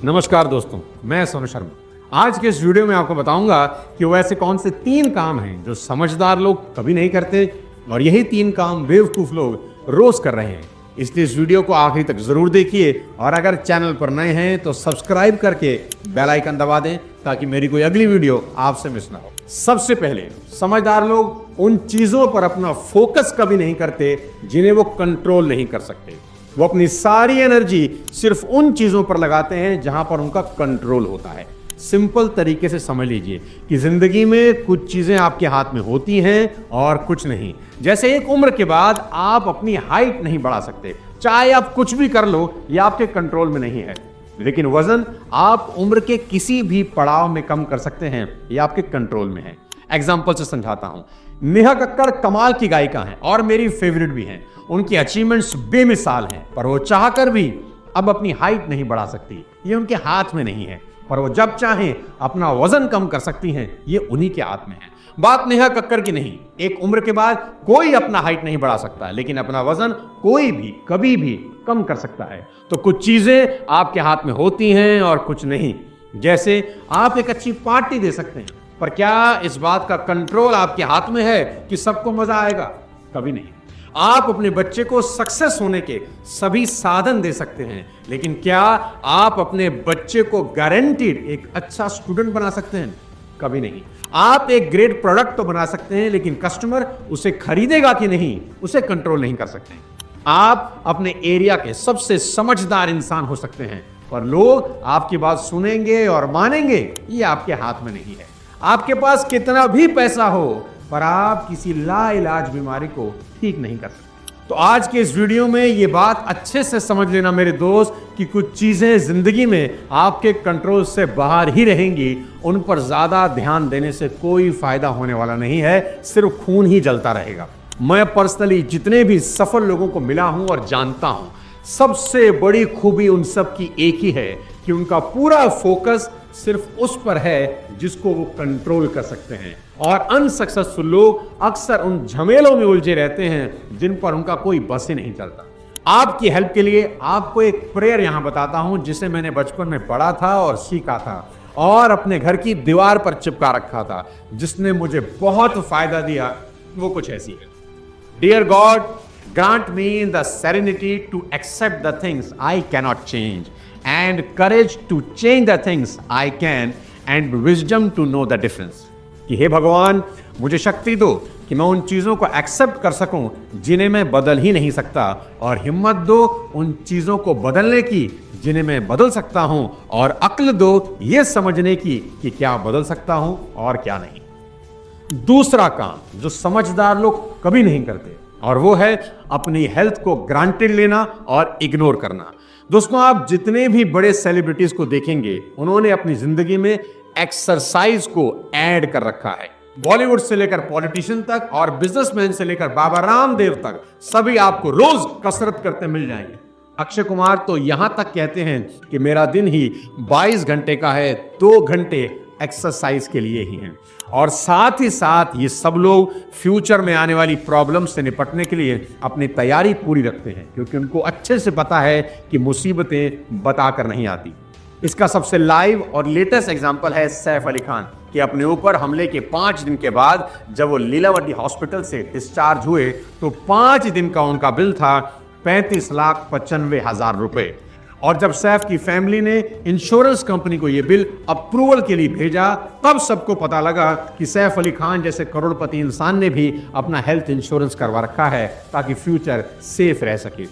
नमस्कार दोस्तों, मैं सोनू शर्मा। आज के इस वीडियो में आपको बताऊंगा कि वो ऐसे कौन से 3 काम हैं जो समझदार लोग कभी नहीं करते और यही 3 काम बेवकूफ लोग रोज कर रहे हैं। इसलिए इस वीडियो को आखिरी तक जरूर देखिए और अगर चैनल पर नए हैं तो सब्सक्राइब करके बेल आइकन दबा दें ताकि मेरी कोई अगली वीडियो आपसे मिस ना हो। सबसे पहले, समझदार लोग उन चीजों पर अपना फोकस कभी नहीं करते जिन्हें वो कंट्रोल नहीं कर सकते। वो अपनी सारी एनर्जी सिर्फ उन चीजों पर लगाते हैं जहां पर उनका कंट्रोल होता है। सिंपल तरीके से समझ लीजिए कि जिंदगी में कुछ चीजें आपके हाथ में होती हैं और कुछ नहीं। जैसे एक उम्र के बाद आप अपनी हाइट नहीं बढ़ा सकते, चाहे आप कुछ भी कर लो, यह आपके कंट्रोल में नहीं है। लेकिन वजन आप उम्र के किसी भी पड़ाव में कम कर सकते हैं, यह आपके कंट्रोल में है। एग्जाम्पल से समझाता हूं। नेहा कक्कड़ कमाल की गायिका हैं और मेरी फेवरेट भी हैं। उनकी अचीवमेंट्स बेमिसाल हैं, पर वो चाहकर भी अब अपनी हाइट नहीं बढ़ा सकती, ये उनके हाथ में नहीं है। पर वो जब चाहें अपना वजन कम कर सकती हैं, ये उन्हीं के हाथ में है। बात नेहा कक्कड़ की नहीं, एक उम्र के बाद कोई अपना हाइट नहीं बढ़ा सकता, लेकिन अपना वजन कोई भी कभी भी कम कर सकता है। तो कुछ चीजें आपके हाथ में होती हैं और कुछ नहीं। जैसे आप एक अच्छी पार्टी दे सकते हैं, पर क्या इस बात का कंट्रोल आपके हाथ में है कि सबको मजा आएगा? कभी नहीं। आप अपने बच्चे को सक्सेस होने के सभी साधन दे सकते हैं, लेकिन क्या आप अपने बच्चे को गारंटीड एक अच्छा स्टूडेंट बना सकते हैं? कभी नहीं। आप एक ग्रेट प्रोडक्ट तो बना सकते हैं, लेकिन कस्टमर उसे खरीदेगा कि नहीं, उसे कंट्रोल नहीं कर सकते। आप अपने एरिया के सबसे समझदार इंसान हो सकते हैं, पर लोग आपकी बात सुनेंगे और मानेंगे, ये आपके हाथ में नहीं है। आपके पास कितना भी पैसा हो, पर आप किसी लाइलाज बीमारी को ठीक नहीं कर सकते। तो आज के इस वीडियो में ये बात अच्छे से समझ लेना मेरे दोस्त कि कुछ चीजें जिंदगी में आपके कंट्रोल से बाहर ही रहेंगी। उन पर ज्यादा ध्यान देने से कोई फायदा होने वाला नहीं है, सिर्फ खून ही जलता रहेगा। मैं पर्सनली जितने भी सफल लोगों को मिला हूं और जानता हूं, सबसे बड़ी खूबी उन सब की एक ही है कि उनका पूरा फोकस सिर्फ उस पर है जिसको वो कंट्रोल कर सकते हैं। और अनसक्सेसफुल लोग अक्सर उन झमेलों में उलझे रहते हैं जिन पर उनका कोई बस ही नहीं चलता। आपकी हेल्प के लिए आपको एक प्रेयर यहां बताता हूं जिसे मैंने बचपन में पढ़ा था और सीखा था और अपने घर की दीवार पर चिपका रखा था, जिसने मुझे बहुत फायदा दिया। वो कुछ ऐसी है। Dear God, grant me the serenity to accept the things I cannot change, and courage to change the things I can, and wisdom to know the difference. कि हे भगवान, मुझे शक्ति दो कि मैं उन चीज़ों को एक्सेप्ट कर सकूं जिन्हें मैं बदल ही नहीं सकता, और हिम्मत दो उन चीज़ों को बदलने की जिन्हें मैं बदल सकता हूं, और अक्ल दो ये समझने की कि क्या बदल सकता हूं और क्या नहीं। दूसरा काम जो समझदार लोग कभी नहीं करते, और वो है अपनी हेल्थ को ग्रांटेड लेना और इग्नोर करना। दोस्तों, आप जितने भी बड़े सेलिब्रिटीज को देखेंगे, उन्होंने अपनी जिंदगी में एक्सरसाइज को ऐड कर रखा है। बॉलीवुड से लेकर पॉलिटिशियन तक और बिजनेसमैन से लेकर बाबा रामदेव तक सभी आपको रोज कसरत करते मिल जाएंगे। अक्षय कुमार तो यहां तक कहते हैं कि मेरा दिन ही 22 घंटे का है, 2 घंटे एक्सरसाइज के लिए ही हैं। और साथ ही साथ ये सब लोग फ्यूचर में आने वाली प्रॉब्लम से निपटने के लिए अपनी तैयारी पूरी रखते हैं, क्योंकि उनको अच्छे से पता है कि मुसीबतें बताकर नहीं आती। इसका सबसे लाइव और लेटेस्ट एग्जांपल है सैफ अली खान कि अपने ऊपर हमले के 5 दिन के बाद जब वो लीलावती हॉस्पिटल से डिस्चार्ज हुए तो 5 दिन का उनका बिल था 35,95,000 रुपए। और जब सैफ की फैमिली ने इंश्योरेंस कंपनी को यह बिल अप्रूवल के लिए भेजा, तब सबको पता लगा कि सैफ अली खान जैसे करोड़पति इंसान ने भी अपना हेल्थ इंश्योरेंस करवा रखा है ताकि फ्यूचर सेफ रह सके।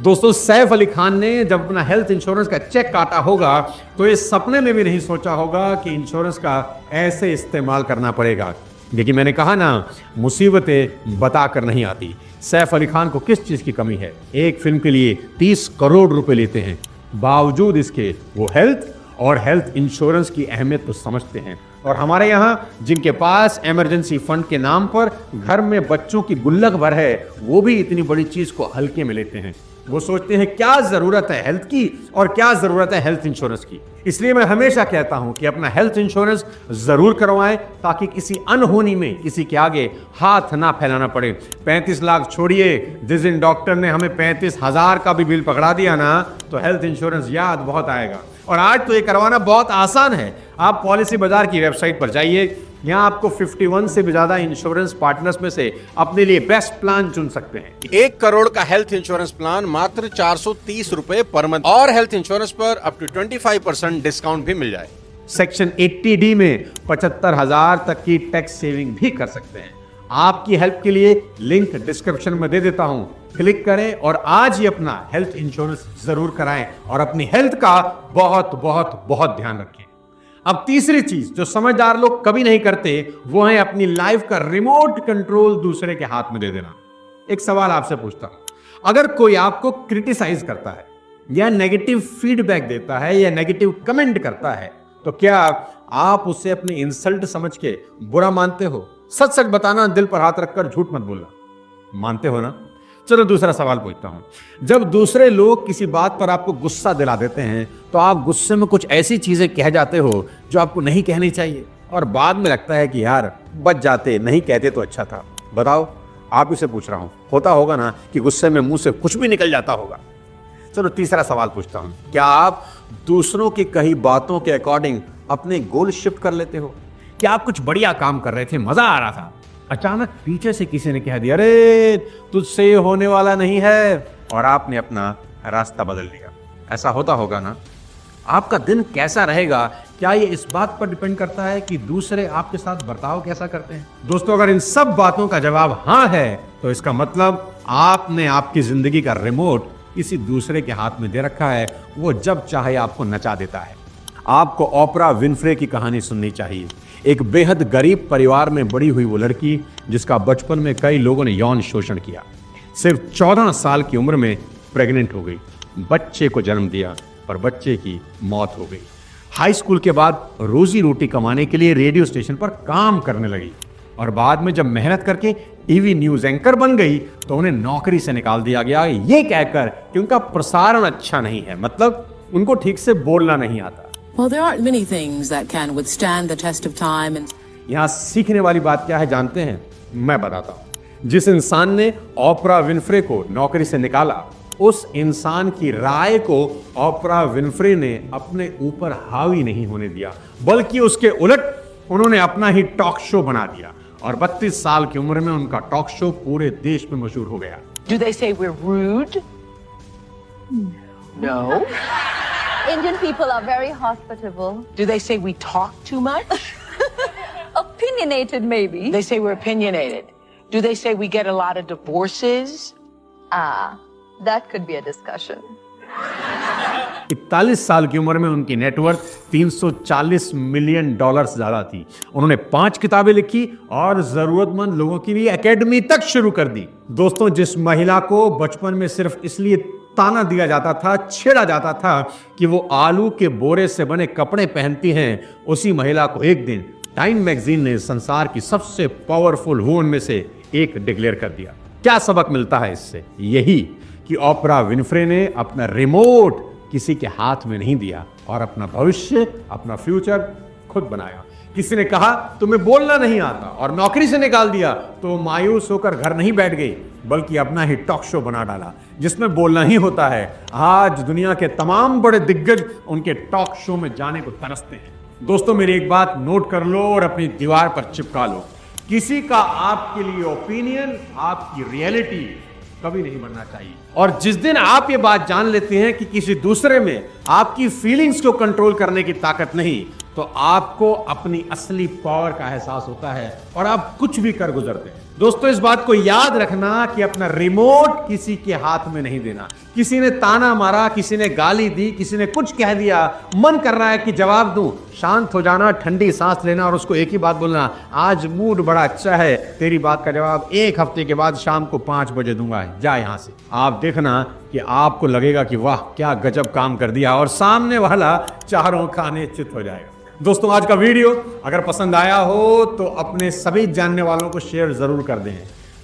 दोस्तों, सैफ अली खान ने जब अपना हेल्थ इंश्योरेंस का चेक काटा होगा तो इस सपने में भी नहीं सोचा होगा कि इंश्योरेंस का ऐसे इस्तेमाल करना पड़ेगा। लेकिन मैंने कहा ना, मुसीबतें बताकर नहीं आती। सैफ अली खान को किस चीज की कमी है? एक फिल्म के लिए 30 करोड़ रुपए लेते हैं, बावजूद इसके वो हेल्थ और हेल्थ इंश्योरेंस की अहमियत तो समझते हैं। और हमारे यहाँ जिनके पास इमरजेंसी फंड के नाम पर घर में बच्चों की गुल्लक भर है, वो भी इतनी बड़ी चीज को हल्के में लेते हैं। वो सोचते हैं क्या जरूरत है हेल्थ की और क्या जरूरत है हेल्थ इंश्योरेंस की। इसलिए मैं हमेशा कहता हूं कि अपना हेल्थ इंश्योरेंस जरूर करवाएं ताकि किसी अनहोनी में किसी के आगे हाथ ना फैलाना पड़े। 35 लाख छोड़िए, जिस दिन डॉक्टर ने हमें 35,000 का भी बिल पकड़ा दिया ना, तो हेल्थ इंश्योरेंस याद बहुत आएगा। और आज तो ये करवाना बहुत आसान है। आप पॉलिसी बाजार की वेबसाइट पर जाइए, यहाँ आपको 51 से भी ज्यादा इंश्योरेंस पार्टनर्स में से अपने लिए बेस्ट प्लान चुन सकते हैं। 1 करोड़ का हेल्थ इंश्योरेंस प्लान मात्र 430 रुपए पर मंथ, और हेल्थ इंश्योरेंस पर अप टू 25% डिस्काउंट भी मिल जाए। सेक्शन 80D में 75,000 तक की टैक्स सेविंग भी कर सकते हैं। आपकी हेल्प के लिए लिंक डिस्क्रिप्शन में दे देता हूं, क्लिक करें और आज ही अपना हेल्थ इंश्योरेंस जरूर कराएं और अपनी हेल्थ का बहुत बहुत बहुत ध्यान रखें। अब तीसरी चीज जो समझदार लोग कभी नहीं करते वो है अपनी लाइफ का रिमोट कंट्रोल दूसरे के हाथ में दे देना। एक सवाल आपसे पूछता हूं, अगर कोई आपको क्रिटिसाइज करता है या नेगेटिव फीडबैक देता है या नेगेटिव कमेंट करता है, तो क्या आप उसे अपनी इंसल्ट समझ के बुरा मानते हो? सच सच बताना, दिल पर हाथ रखकर झूठ मत बोलना। मानते हो ना? चलो दूसरा सवाल पूछता हूं, जब दूसरे लोग किसी बात पर आपको गुस्सा दिला देते हैं तो आप गुस्से में कुछ ऐसी चीजें कह जाते हो जो आपको नहीं कहनी चाहिए और बाद में लगता है कि यार बच जाते, नहीं कहते तो अच्छा था। बताओ, आप इसे पूछ रहा हूं, होता होगा ना कि गुस्से में मुंह से कुछ भी निकल जाता होगा। चलो तीसरा सवाल पूछता हूं, क्या आप दूसरों की कही बातों के अकॉर्डिंग अपने गोल शिफ्ट कर लेते हो? क्या आप कुछ बढ़िया काम कर रहे थे, मजा आ रहा था, अचानक पीछे से किसी ने कह दिया अरे तुझसे ये होने वाला नहीं है, और आपने अपना रास्ता बदल लिया? ऐसा होता होगा ना? आपका दिन कैसा रहेगा, क्या ये इस बात पर डिपेंड करता है कि दूसरे आपके साथ बर्ताव कैसा करते हैं? दोस्तों, अगर इन सब बातों का जवाब हाँ है तो इसका मतलब आपने आपकी जिंदगी का रिमोट किसी दूसरे के हाथ में दे रखा है। वो जब चाहे आपको नचा देता है। आपको ओपरा विनफ्रे की कहानी सुननी चाहिए। एक बेहद गरीब परिवार में बड़ी हुई वो लड़की जिसका बचपन में कई लोगों ने यौन शोषण किया, सिर्फ 14 साल की उम्र में प्रेग्नेंट हो गई, बच्चे को जन्म दिया पर बच्चे की मौत हो गई। हाई स्कूल के बाद रोजी रोटी कमाने के लिए रेडियो स्टेशन पर काम करने लगी और बाद में जब मेहनत करके टीवी न्यूज एंकर बन गई तो उन्हें नौकरी से निकाल दिया गया, ये कहकर कि उनका प्रसारण अच्छा नहीं है, मतलब उनको ठीक से बोलना नहीं आता। Well, there aren't many things that can withstand the test of time and यहां सीखने वाली बात क्या है जानते हैं? मैं बताता हूं। जिस इंसान ने ओपरा विनफ्रे को नौकरी से निकाला, उस इंसान की राय को ओपरा विनफ्रे ने अपने ऊपर हावी नहीं होने दिया, बल्कि उसके उलट उन्होंने अपना ही टॉक शो बना दिया और 32 साल की उम्र में उनका टॉक शो पूरे देश में मशहूर हो गया। Do they say we're rude? No. Indian people are very hospitable. Do they say we talk too much? Opinionated, maybe. They say we're opinionated. Do they say we get a lot of divorces? That could be a discussion. 41 साल की उम्र में उनकी net worth $340 million ज्यादा थी। उन्होंने 5 किताबें लिखी और जरूरतमंद लोगों के लिए एकेडमी तक शुरू कर दी। दोस्तों, जिस महिला को बचपन में सिर्फ इसलिए ताना दिया जाता था, छेड़ा जाता था कि वो आलू के बोरे से बने कपड़े पहनती हैं, उसी महिला को एक दिन टाइम मैगजीन ने संसार की सबसे पावरफुल वुमन में से एक डिक्लेयर कर दिया। क्या सबक मिलता है इससे? यही कि ओपरा विनफ्रे ने अपना रिमोट किसी के हाथ में नहीं दिया और अपना भविष्य, अपना फ्यूचर खुद बनाया। किसी ने कहा तुम्हें बोलना नहीं आता और नौकरी से निकाल दिया तो मायूस होकर घर नहीं बैठ गई, बल्कि अपना ही टॉक शो बना डाला जिसमें बोलना ही होता है। आज दुनिया के तमाम बड़े दिग्गज उनके टॉक शो में जाने को तरसते हैं। दोस्तों, मेरी एक बात नोट कर लो और अपनी दीवार पर चिपका लो, किसी का आपके लिए ओपिनियन आपकी रियलिटी कभी नहीं बनना चाहिए। और जिस दिन आप ये बात जान लेते हैं कि किसी दूसरे में आपकी फीलिंग्स को कंट्रोल करने की ताकत नहीं, तो आपको अपनी असली पावर का एहसास होता है और आप कुछ भी कर गुजरते हैं। दोस्तों, इस बात को याद रखना कि अपना रिमोट किसी के हाथ में नहीं देना। किसी ने ताना मारा, किसी ने गाली दी, किसी ने कुछ कह दिया, मन कर रहा है कि जवाब दूं, शांत हो जाना, ठंडी सांस लेना और उसको एक ही बात बोलना, आज मूड बड़ा अच्छा है, तेरी बात का जवाब 1 हफ्ते के बाद शाम को 5 बजे दूंगा, जा यहां से। आप देखना कि आपको लगेगा कि वाह क्या गजब काम कर दिया और सामने वाला चारों खाने चित हो जाएगा। दोस्तों, आज का वीडियो अगर पसंद आया हो तो अपने सभी जानने वालों को शेयर जरूर कर दें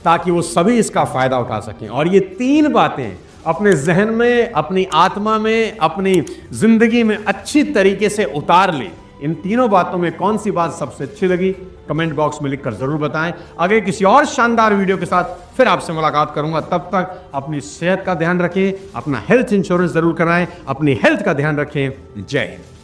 ताकि वो सभी इसका फायदा उठा सकें और ये 3 बातें अपने जहन में, अपनी आत्मा में, अपनी जिंदगी में अच्छी तरीके से उतार लें। इन तीनों बातों में कौन सी बात सबसे अच्छी लगी कमेंट बॉक्स में लिखकर जरूर बताएं। आगे किसी और शानदार वीडियो के साथ फिर आपसे मुलाकात करूंगा। तब तक अपनी सेहत का ध्यान रखें, अपना हेल्थ इंश्योरेंस जरूर कराएं, अपनी हेल्थ का ध्यान रखें। जय हिंद।